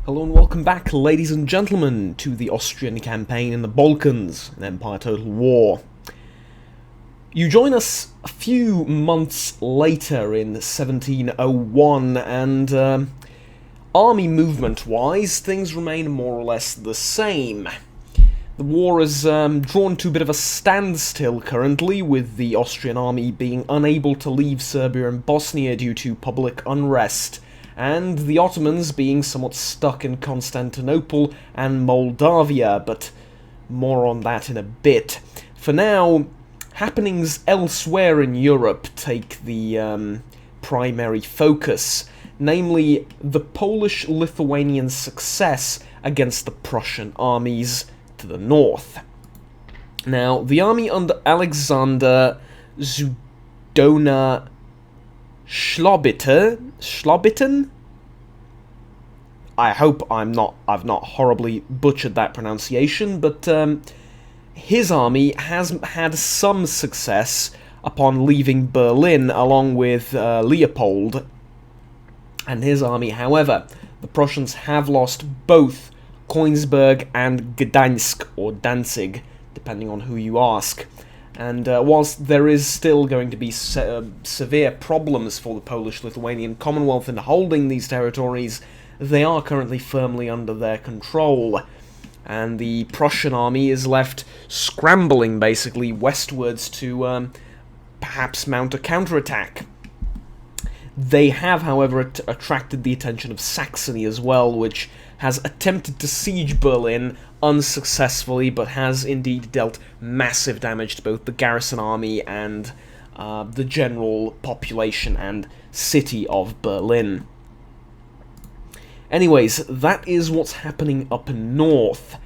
Hello and welcome back, ladies and gentlemen, to the Austrian campaign in the Balkans, an Empire Total War. You join us a few months later in 1701, and army movement-wise, things remain more or less the same. The war is drawn to a bit of a standstill currently, with the Austrian army being unable to leave Serbia and Bosnia due to public unrest, and the Ottomans being somewhat stuck in Constantinople and Moldavia, but more on that in a bit. For now, happenings elsewhere in Europe take the primary focus, namely the Polish-Lithuanian success against the Prussian armies to the north. Now, the army under Alexander Zudona Slobitten? I hope I've not horribly butchered that pronunciation, but his army has had some success upon leaving Berlin along with Leopold and his army. However, the Prussians have lost both Königsberg and Gdańsk, or Danzig, depending on who you ask. And whilst there is still going to be severe problems for the Polish-Lithuanian Commonwealth in holding these territories, they are currently firmly under their control. And the Prussian army is left scrambling, basically, westwards to perhaps mount a counterattack. They have, however, attracted the attention of Saxony as well, which has attempted to siege Berlin unsuccessfully, but has indeed dealt massive damage to both the garrison army and the general population and city of Berlin. Anyways, that is what's happening up north.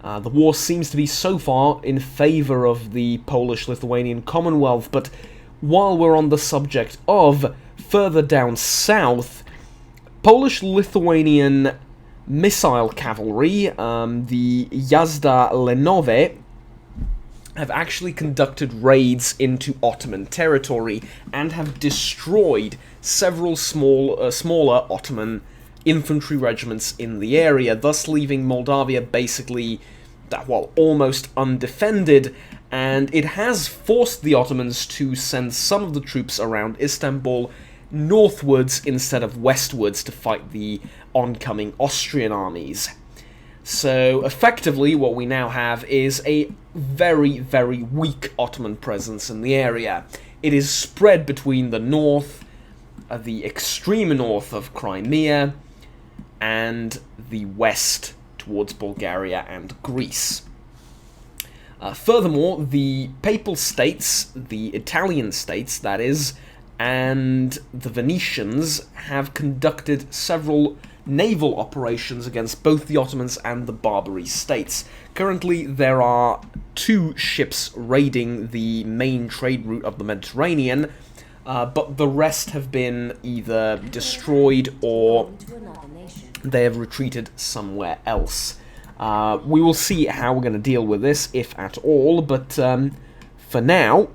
The war seems to be so far in favour of the Polish-Lithuanian Commonwealth, but while we're on the subject of further down south, Polish-Lithuanian missile cavalry, the Jazda Lenove, have actually conducted raids into Ottoman territory and have destroyed several smaller Ottoman infantry regiments in the area, thus leaving Moldavia basically, well, almost undefended, and it has forced the Ottomans to send some of the troops around Istanbul northwards instead of westwards to fight the oncoming Austrian armies. So, effectively, what we now have is a very, very weak Ottoman presence in the area. It is spread between the north, the extreme north of Crimea, and the west towards Bulgaria and Greece. Furthermore, the Papal States, the Italian states, that is, and the Venetians have conducted several naval operations against both the Ottomans and the Barbary states. Currently, there are 2 ships raiding the main trade route of the Mediterranean, but the rest have been either destroyed or they have retreated somewhere else. We will see how we're going to deal with this, if at all, but for now,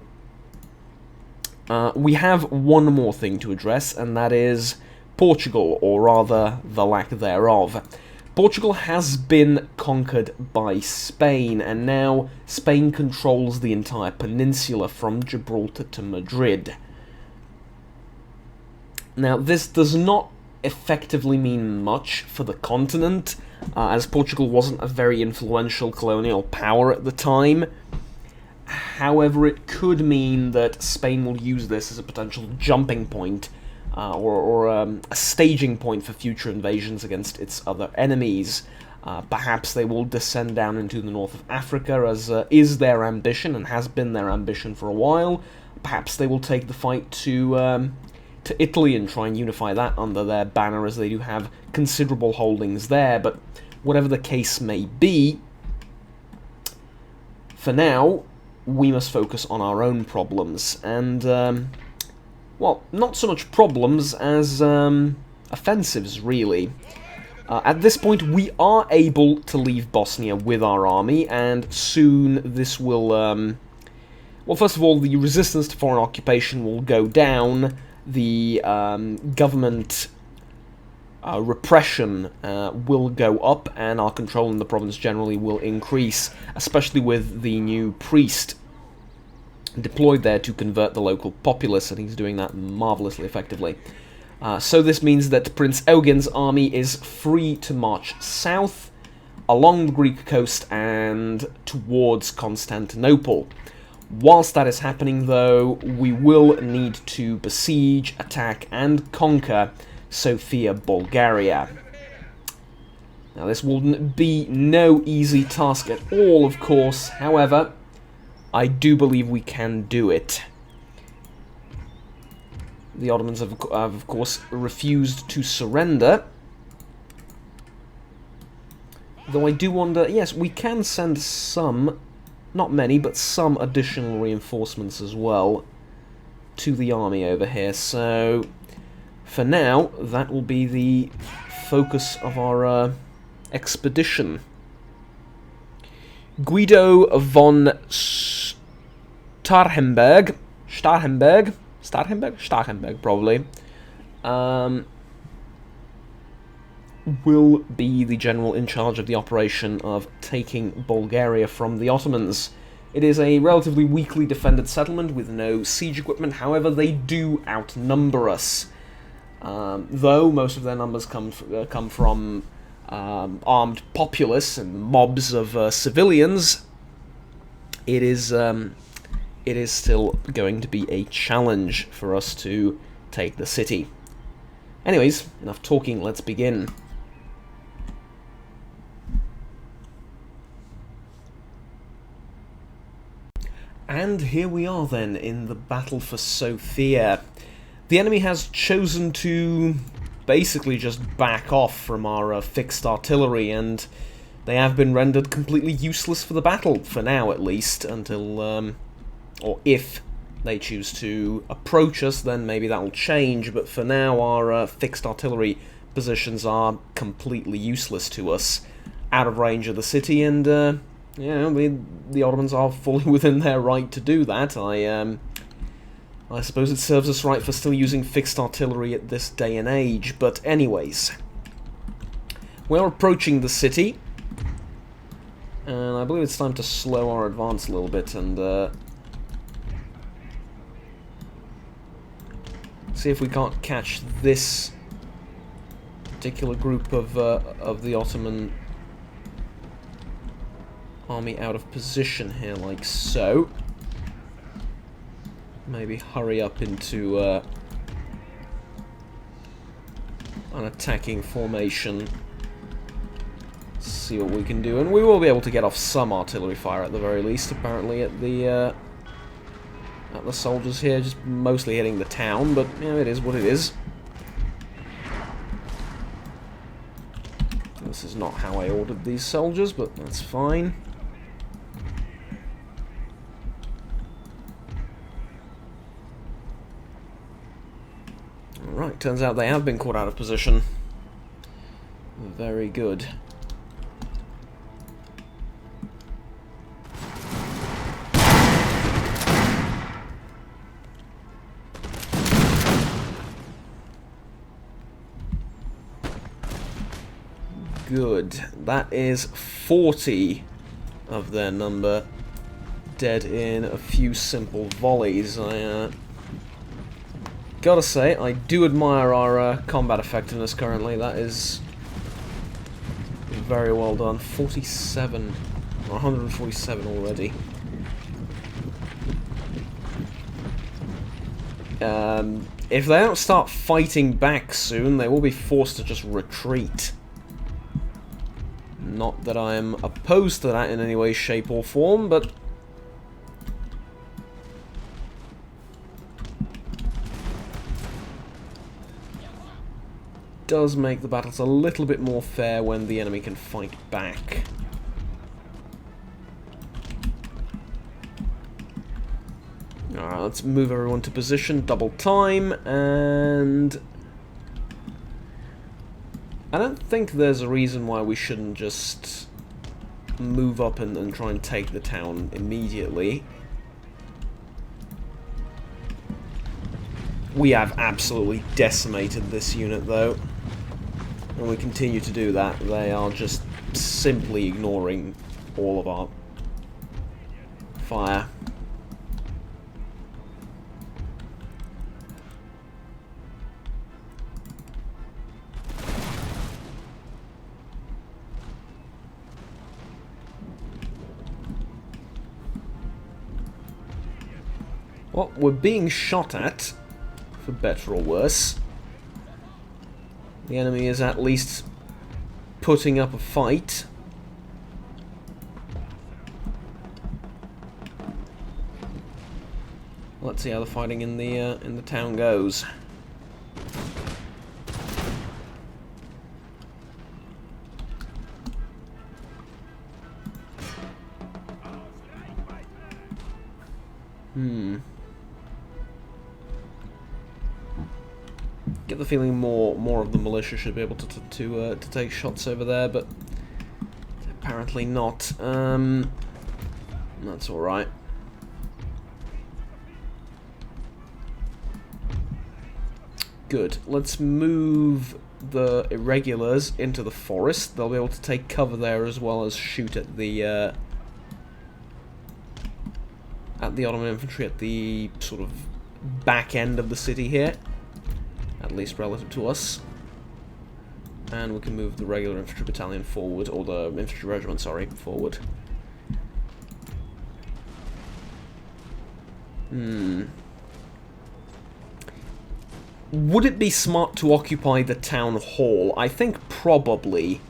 we have one more thing to address, and that is Portugal, or rather, the lack thereof. Portugal has been conquered by Spain, and now Spain controls the entire peninsula from Gibraltar to Madrid. Now, this does not effectively mean much for the continent, as Portugal wasn't a very influential colonial power at the time. However, it could mean that Spain will use this as a potential jumping point, or a staging point for future invasions against its other enemies. Perhaps they will descend down into the north of Africa, as is their ambition, and has been their ambition for a while. Perhaps they will take the fight to Italy and try and unify that under their banner, as they do have considerable holdings there, but whatever the case may be, for now, we must focus on our own problems, and, well, not so much problems as offensives, really. At this point, we are able to leave Bosnia with our army, and soon this will, well, first of all, the resistance to foreign occupation will go down, the government repression will go up, and our control in the province generally will increase, especially with the new priest deployed there to convert the local populace, and he's doing that marvelously effectively. So this means that Prince Eugen's army is free to march south, along the Greek coast and towards Constantinople. Whilst that is happening, though, we will need to besiege, attack, and conquer Sofia, Bulgaria. Now, this will be no easy task at all, of course. However, I do believe we can do it. The Ottomans have of course, refused to surrender. Though I do wonder, yes, we can send some, not many, but some additional reinforcements as well to the army over here. So, for now, that will be the focus of our expedition. Guido von Starhemberg, probably, will be the general in charge of the operation of taking Bulgaria from the Ottomans. It is a relatively weakly defended settlement with no siege equipment. However, they do outnumber us. Though most of their numbers come from armed populace and mobs of civilians, it is still going to be a challenge for us to take the city. Anyways, enough talking, let's begin. And here we are then, in the battle for Sofia. The enemy has chosen to basically just back off from our fixed artillery, and they have been rendered completely useless for the battle, for now at least, until, or if they choose to approach us, then maybe that will change, but for now our fixed artillery positions are completely useless to us, out of range of the city, and, you know, the Ottomans are fully within their right to do that. I suppose it serves us right for still using fixed artillery at this day and age, but anyways. We're approaching the city, and I believe it's time to slow our advance a little bit and see if we can't catch this particular group of the Ottoman army out of position here, like so. Maybe hurry up into an attacking formation. See what we can do, and we will be able to get off some artillery fire at the very least. Apparently, at the soldiers here, just mostly hitting the town, but you know, it is what it is. This is not how I ordered these soldiers, but that's fine. Right, turns out they have been caught out of position. Very good. Good. That is 40 of their number dead in a few simple volleys. I gotta say, I do admire our combat effectiveness currently. That is very well done. 47, or 147 already. If they don't start fighting back soon, they will be forced to just retreat. Not that I am opposed to that in any way, shape, or form, but does make the battles a little bit more fair when the enemy can fight back. Alright, let's move everyone to position, double time, and I don't think there's a reason why we shouldn't just move up and try and take the town immediately. We have absolutely decimated this unit, though. and we continue to do that, they are just simply ignoring all of our fire. Well, we're being shot at, for better or worse. The enemy is at least putting up a fight. Let's see how the fighting in the town goes. Get the feeling more of the militia should be able to take shots over there, but apparently not. That's all right. Good. Let's move the irregulars into the forest. They'll be able to take cover there as well as shoot at the Ottoman infantry at the sort of back end of the city here, at least relative to us. And we can move the regular infantry battalion forward, or the infantry regiment, sorry, forward. Would it be smart to occupy the town hall? I think probably.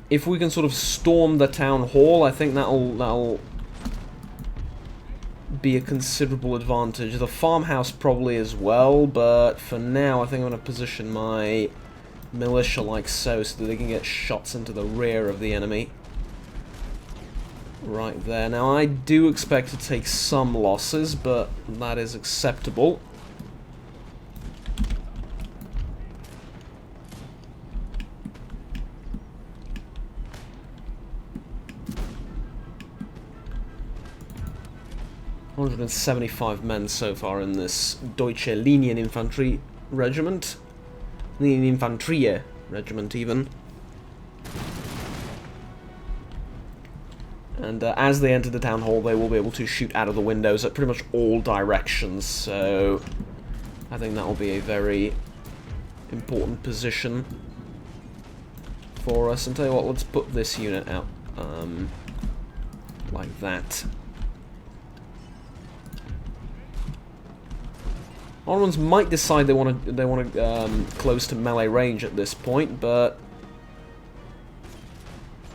If we can sort of storm the town hall, I think that'll be a considerable advantage. The farmhouse probably as well, but for now I think I'm going to position my militia like so that they can get shots into the rear of the enemy. Right there. Now I do expect to take some losses, but that is acceptable. ...175 men so far in this Deutsche Linieninfanterie regiment. Linieninfanterie regiment, even. And as they enter the town hall, they will be able to shoot out of the windows at pretty much all directions, so I think that will be a very important position for us. And tell you what, let's put this unit out like that. Ottomans might decide they want to close to melee range at this point, but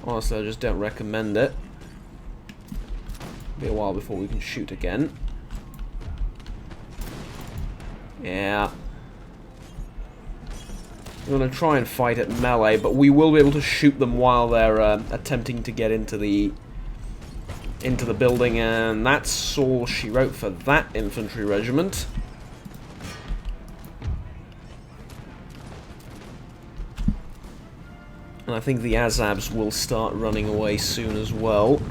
honestly, I just don't recommend it. Be a while before we can shoot again. Yeah. We're going to try and fight at melee, but we will be able to shoot them while they're attempting to get into the building, and that's all she wrote for that infantry regiment. And I think the Azabs will start running away soon as well.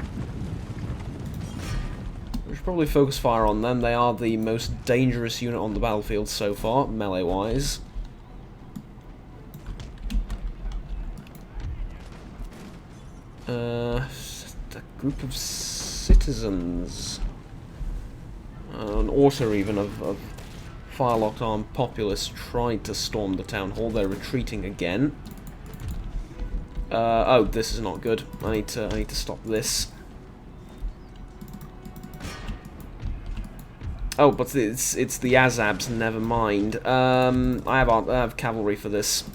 We should probably focus fire on them. They are the most dangerous unit on the battlefield so far, melee-wise. A group of citizens. An auto even of fire-locked armed populace tried to storm the town hall. They're retreating again. Oh, this is not good. I need to stop this. Oh, but it's the Azabs. Never mind. I have cavalry for this.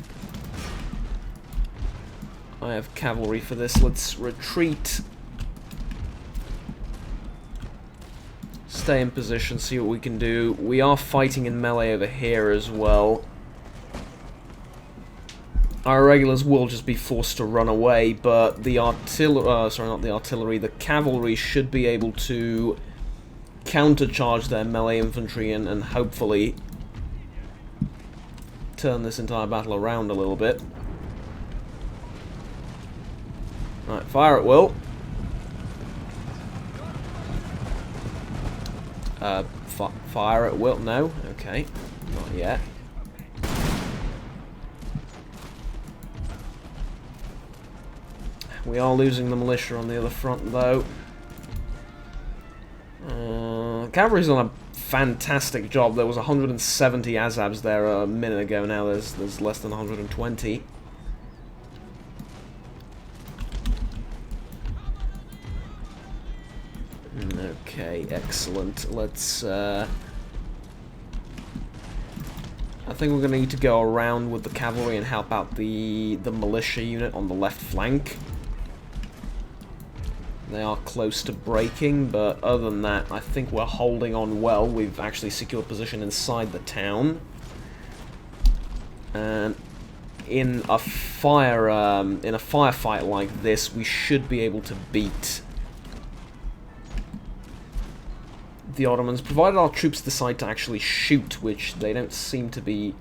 Let's retreat. Stay in position. See what we can do. We are fighting in melee over here as well. Our regulars will just be forced to run away, but the the cavalry should be able to countercharge their melee infantry and hopefully turn this entire battle around a little bit. Alright, fire at will. Fire at will? No? Okay, not yet. We are losing the militia on the other front, though. Cavalry's done a fantastic job. There was 170 Azabs there a minute ago. Now there's less than 120. Okay, excellent. Let's, I think we're going to need to go around with the cavalry and help out the militia unit on the left flank. They are close to breaking, but other than that, I think we're holding on well. We've actually secured position inside the town. And in a firefight like this, we should be able to beat the Ottomans, provided our troops decide to actually shoot, which they don't seem to be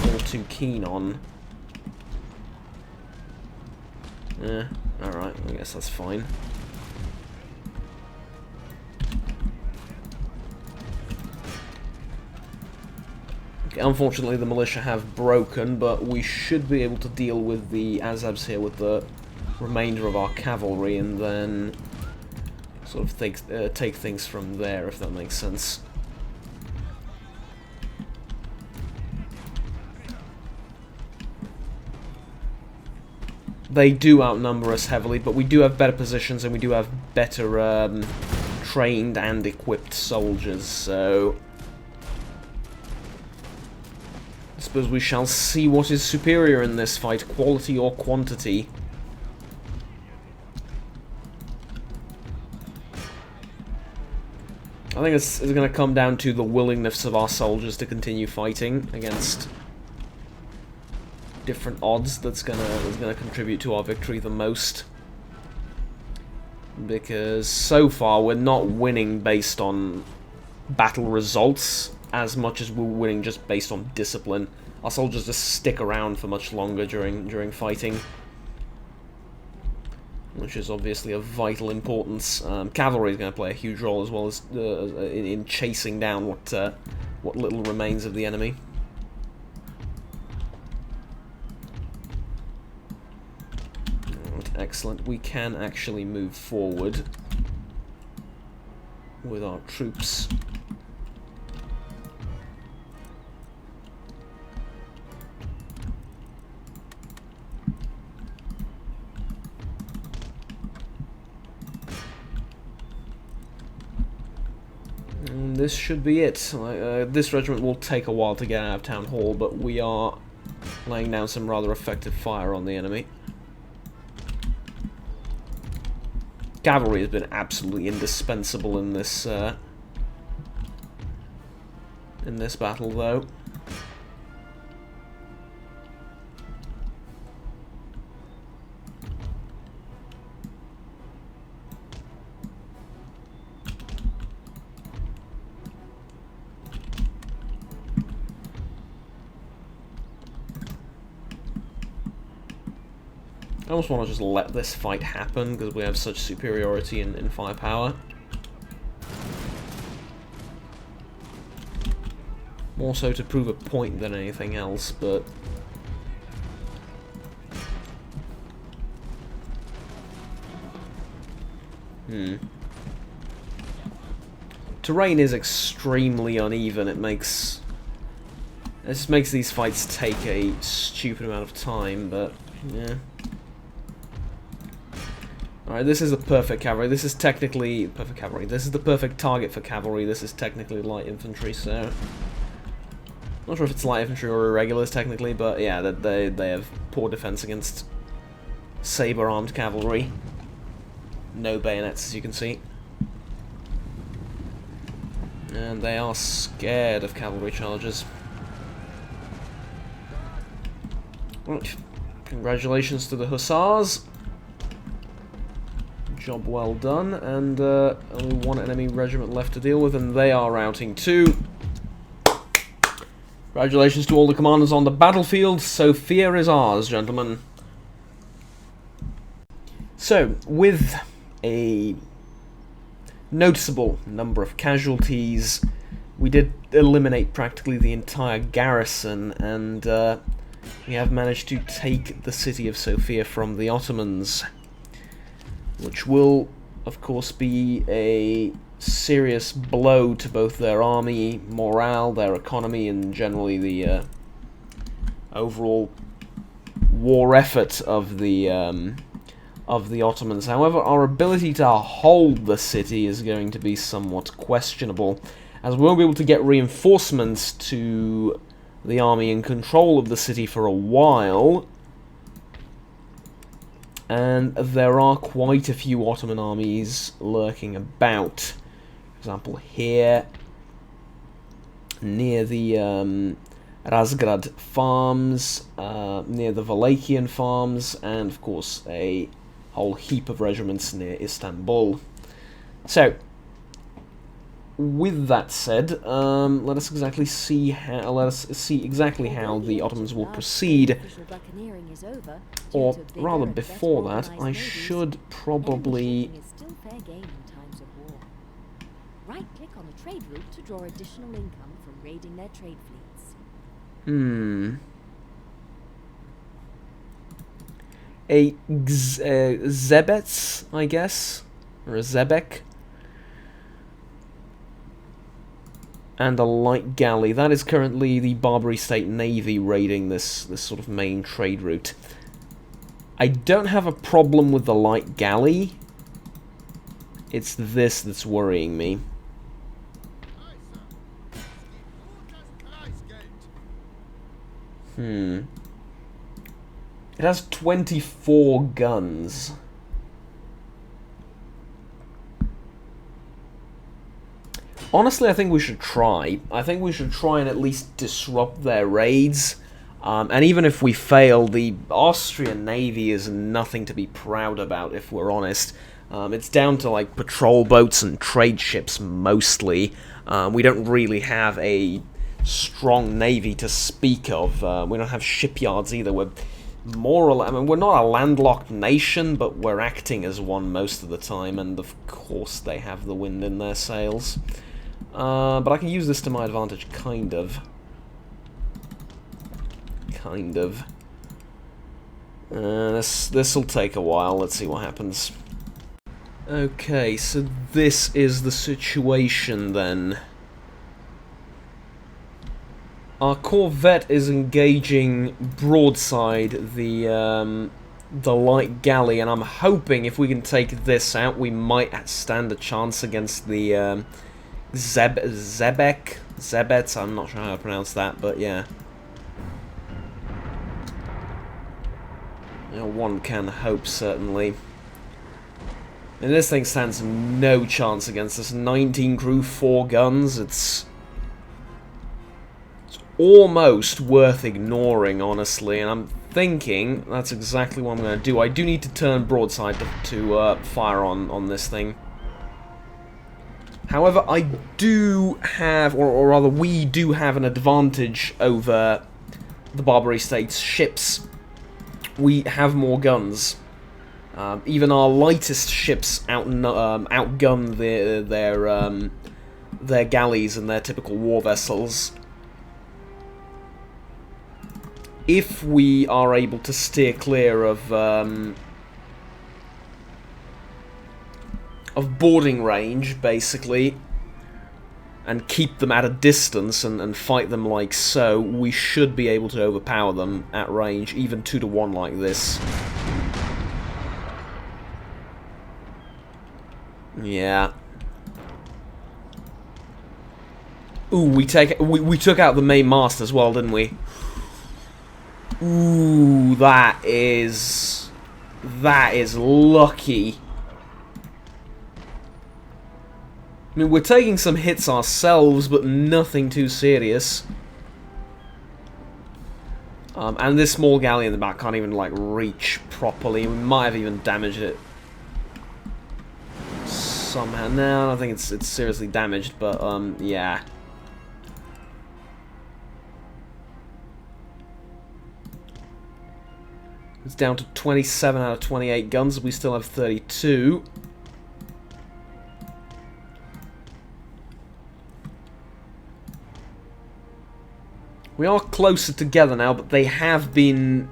all too keen on. Alright, I guess that's fine. Okay, unfortunately, the militia have broken, but we should be able to deal with the Azabs here with the remainder of our cavalry, and then sort of take things from there, if that makes sense. They do outnumber us heavily, but we do have better positions and we do have better trained and equipped soldiers, so I suppose we shall see what is superior in this fight, quality or quantity. I think it's going to come down to the willingness of our soldiers to continue fighting against different odds that's gonna contribute to our victory the most. Because so far we're not winning based on battle results as much as we're winning just based on discipline. Our soldiers just stick around for much longer during fighting, which is obviously of vital importance. Cavalry is going to play a huge role as well as in chasing down what little remains of the enemy. Excellent. We can actually move forward with our troops. And this should be it. This regiment will take a while to get out of Town Hall, but we are laying down some rather effective fire on the enemy. Cavalry has been absolutely indispensable in this battle, though. I almost want to just let this fight happen because we have such superiority in firepower. More so to prove a point than anything else, but terrain is extremely uneven. It just makes these fights take a stupid amount of time, but yeah. Alright, this is the perfect cavalry. This is technically perfect cavalry. This is the perfect target for cavalry. This is technically light infantry, so not sure if it's light infantry or irregulars technically, but yeah, they have poor defense against saber-armed cavalry. No bayonets, as you can see. And they are scared of cavalry charges. Right. Congratulations to the hussars. Job well done, and only one enemy regiment left to deal with, and they are routing too. Congratulations to all the commanders on the battlefield. Sofia is ours, gentlemen. So, with a noticeable number of casualties, we did eliminate practically the entire garrison, and we have managed to take the city of Sofia from the Ottomans. which will, of course, be a serious blow to both their army morale, their economy, and generally the overall war effort of the Ottomans. However, our ability to hold the city is going to be somewhat questionable, as we won't be able to get reinforcements to the army in control of the city for a while, and there are quite a few Ottoman armies lurking about. For example, here, near the Razgrad farms, near the Wallachian farms, and of course a whole heap of regiments near Istanbul. So, with that said, let us see exactly how the Ottomans will proceed. Or rather, before that, I should probably right-click on the trade route to draw additional income from raiding their trade fleets. A Zebets, I guess, or a Zebek, and a light galley. That is currently the Barbary State Navy raiding this sort of main trade route. I don't have a problem with the light galley. It's this that's worrying me. It has 24 guns. Honestly, I think we should try. I think we should try and at least disrupt their raids. And even if we fail, the Austrian Navy is nothing to be proud about, if we're honest. It's down to, like, patrol boats and trade ships, mostly. We don't really have a strong navy to speak of. We don't have shipyards either. We're more or less, I mean, we're not a landlocked nation, but we're acting as one most of the time, and of course they have the wind in their sails. But I can use this to my advantage, kind of. This'll take a while. Let's see what happens. Okay, so this is the situation then. Our corvette is engaging broadside the light galley, and I'm hoping if we can take this out, we might stand a chance against the Zebets. I'm not sure how to pronounce that, but yeah. You know, one can hope, certainly. And this thing stands no chance against us. 19 crew, 4 guns. It's almost worth ignoring, honestly, and I'm thinking that's exactly what I'm going to do. I do need to turn broadside to fire on this thing. However, I do have, or rather we do have an advantage over the Barbary States ships. We have more guns. Even our lightest ships outgun their galleys and their typical war vessels. If we are able to steer clear of boarding range, basically, and keep them at a distance and fight them like so, we should be able to overpower them at range, even 2-to-1 like this. Yeah. Ooh, we took out the main mast as well, didn't we? Ooh, that is lucky. I mean, we're taking some hits ourselves, but nothing too serious. And this small galley in the back can't even, like, reach properly. We might have even damaged it somehow. No, I don't think it's seriously damaged, but, yeah. It's down to 27 out of 28 guns. We still have 32. We are closer together now, but they have been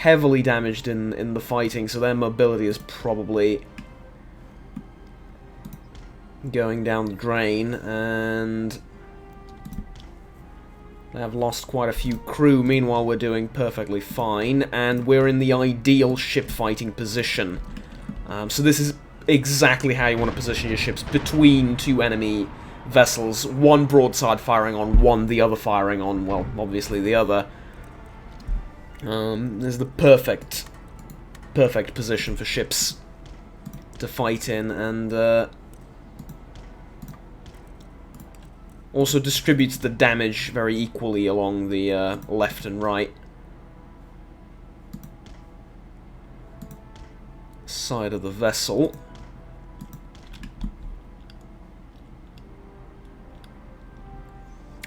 heavily damaged in the fighting, so their mobility is probably going down the drain, and they have lost quite a few crew. Meanwhile, we're doing perfectly fine, and we're in the ideal ship fighting position. So this is exactly how you want to position your ships, between two enemy vessels, one broadside firing on one, the other firing on, well, obviously the other. This is the perfect position for ships to fight in, and also distributes the damage very equally along the left and right side of the vessel.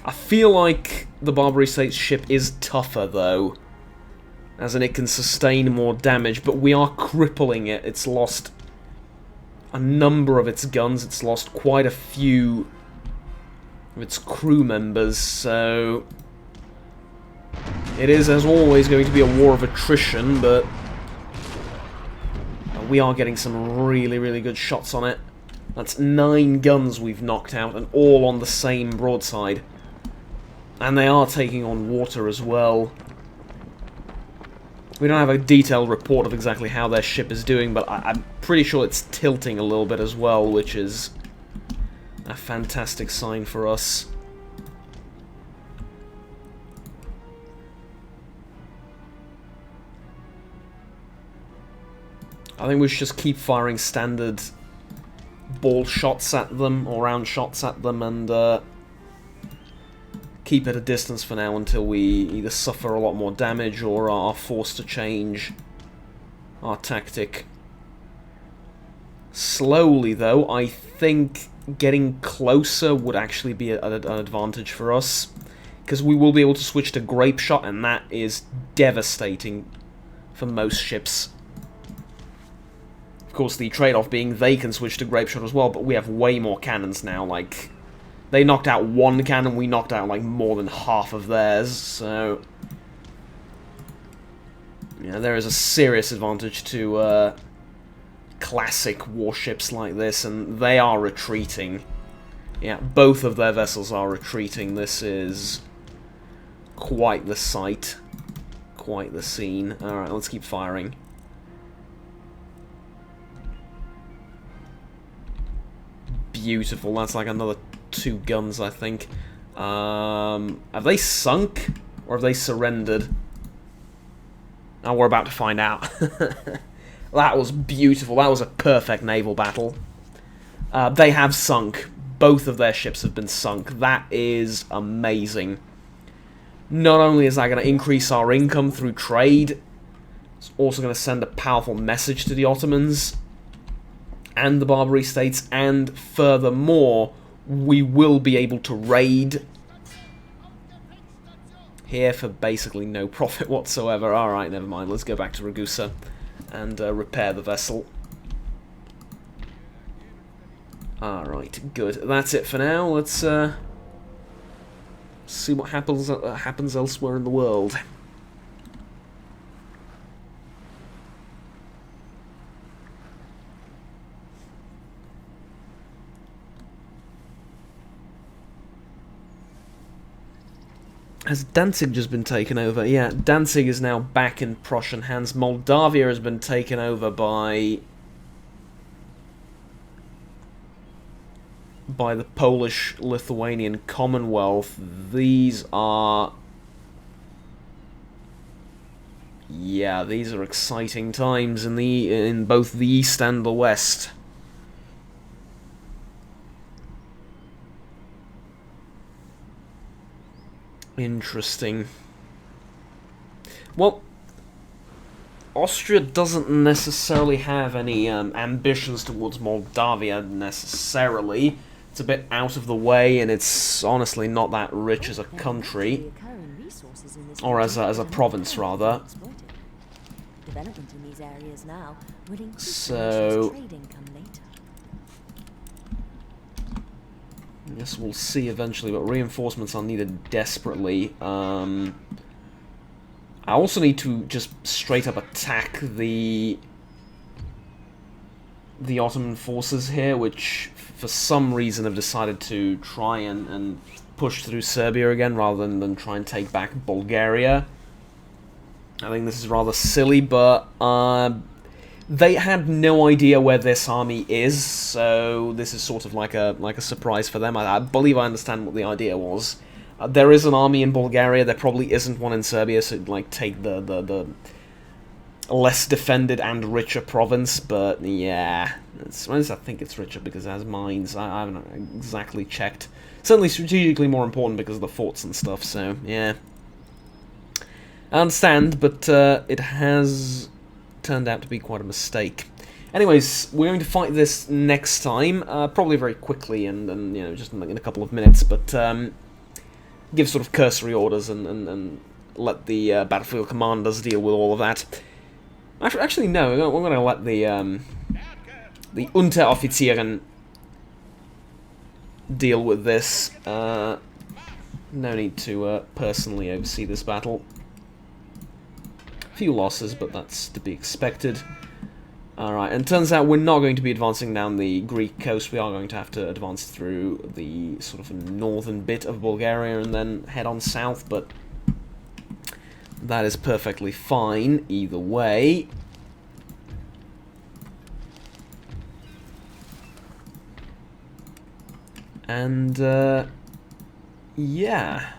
I feel like the Barbary States ship is tougher, though, as in it can sustain more damage, but we are crippling it. It's lost a number of its guns, it's lost quite a few of its crew members, so it is, as always, going to be a war of attrition, but we are getting some really, really good shots on it. That's 9 guns we've knocked out, and all on the same broadside. And they are taking on water as well. We don't have a detailed report of exactly how their ship is doing, but I'm pretty sure it's tilting a little bit as well, which is a fantastic sign for us. I think we should just keep firing standard ball shots at them, or round shots at them, and keep at a distance for now until we either suffer a lot more damage or are forced to change our tactic. Slowly, though, I think getting closer would actually be an advantage for us, because we will be able to switch to grape shot, and that is devastating for most ships. Of course, the trade-off being they can switch to grape shot as well, but we have way more cannons now. Like, they knocked out 1 cannon, we knocked out like more than half of theirs, so yeah, there is a serious advantage to classic warships like this, and they are retreating. Yeah, both of their vessels are retreating. This is quite the sight, quite the scene. Alright, let's keep firing. Beautiful, that's like another 2 guns, I think. Have they sunk? Or have they surrendered? Oh, we're about to find out. That was beautiful. That was a perfect naval battle. They have sunk. Both of their ships have been sunk. That is amazing. Not only is that going to increase our income through trade, it's also going to send a powerful message to the Ottomans and the Barbary States, and furthermore, we will be able to raid here for basically no profit whatsoever. Alright, never mind. Let's go back to Ragusa and repair the vessel. Alright, good. That's it for now. Let's see what happens elsewhere in the world. Has Danzig just been taken over? Yeah, Danzig is now back in Prussian hands. Moldavia has been taken over by the Polish-Lithuanian Commonwealth. These are... yeah, these are exciting times in both the East and the West. Interesting. Well, Austria doesn't necessarily have any ambitions towards Moldavia, necessarily. It's a bit out of the way, and it's honestly not that rich as a country. Or as a province, rather. Development in these areas now will increase So trade income later. Yes, we'll see eventually, but reinforcements are needed desperately. I I also need to just straight up attack the Ottoman forces here, which for some reason have decided to try and push through Serbia again rather than try and take back Bulgaria. I think this is rather silly, but they had no idea where this army is, so this is sort of like a surprise for them. I believe I understand what the idea was. There is an army in Bulgaria. There probably isn't one in Serbia, so like take the less defended and richer province. But yeah, I think it's richer because it has mines. I haven't exactly checked. Certainly strategically more important because of the forts and stuff. So yeah, I understand, but it has turned out to be quite a mistake. Anyways, we're going to fight this next time, probably very quickly and you know, just in a couple of minutes, but give sort of cursory orders and let the battlefield commanders deal with all of that. Actually no, we're going to let the Unteroffizieren deal with this. No need to personally oversee this battle. Few losses, but that's to be expected. Alright, and it turns out we're not going to be advancing down the Greek coast. We are going to have to advance through the sort of northern bit of Bulgaria and then head on south, but that is perfectly fine either way. And, yeah.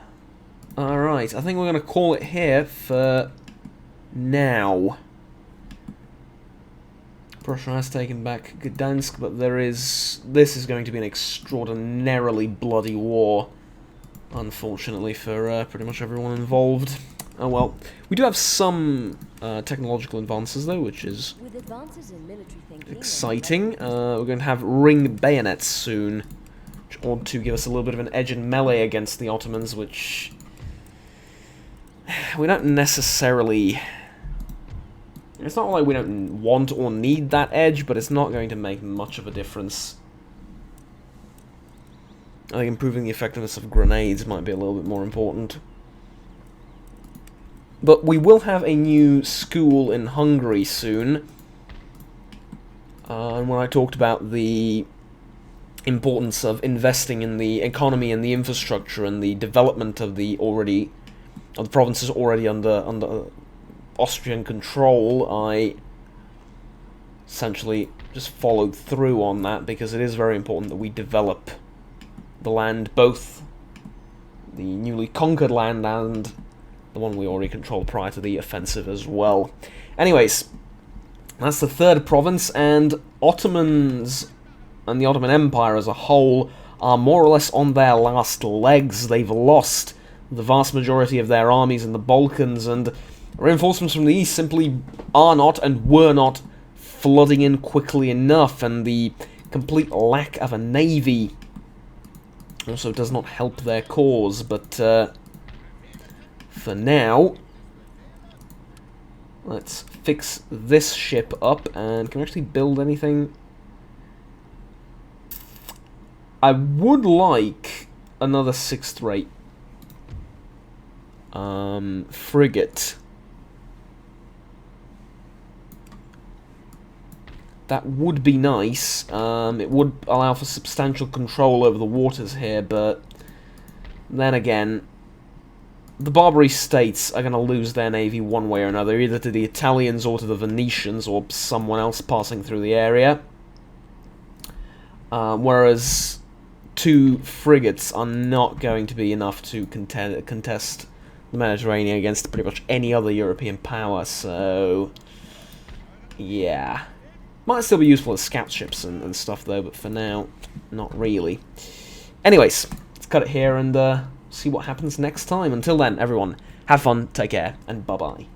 Alright, I think we're going to call it here for now. Prussia has taken back Gdansk, but this is going to be an extraordinarily bloody war, unfortunately for pretty much everyone involved. Oh well. We do have some technological advances though, which is With advances in military thinking and exciting. We're going to have ring bayonets soon, which ought to give us a little bit of an edge in melee against the Ottomans, which we don't necessarily... It's not like we don't want or need that edge, but it's not going to make much of a difference. I think improving the effectiveness of grenades might be a little bit more important. But we will have a new school in Hungary soon. And when I talked about the importance of investing in the economy and the infrastructure and the development of the provinces already under Austrian control, I essentially just followed through on that because it is very important that we develop the land, both the newly conquered land and the one we already controlled prior to the offensive as well. Anyways, that's the third province, and Ottomans and the Ottoman Empire as a whole are more or less on their last legs. They've lost the vast majority of their armies in the Balkans, and reinforcements from the east simply are not and were not flooding in quickly enough, and the complete lack of a navy also does not help their cause. But for now, let's fix this ship up. And can we actually build anything? I would like another 6th rate frigate. That would be nice. It would allow for substantial control over the waters here, but then again, the Barbary states are going to lose their navy one way or another, either to the Italians or to the Venetians or someone else passing through the area. Whereas 2 frigates are not going to be enough to contest the Mediterranean against pretty much any other European power, so yeah. Might still be useful as scout ships and stuff though, but for now, not really. Anyways, let's cut it here and see what happens next time. Until then, everyone, have fun, take care, and bye-bye.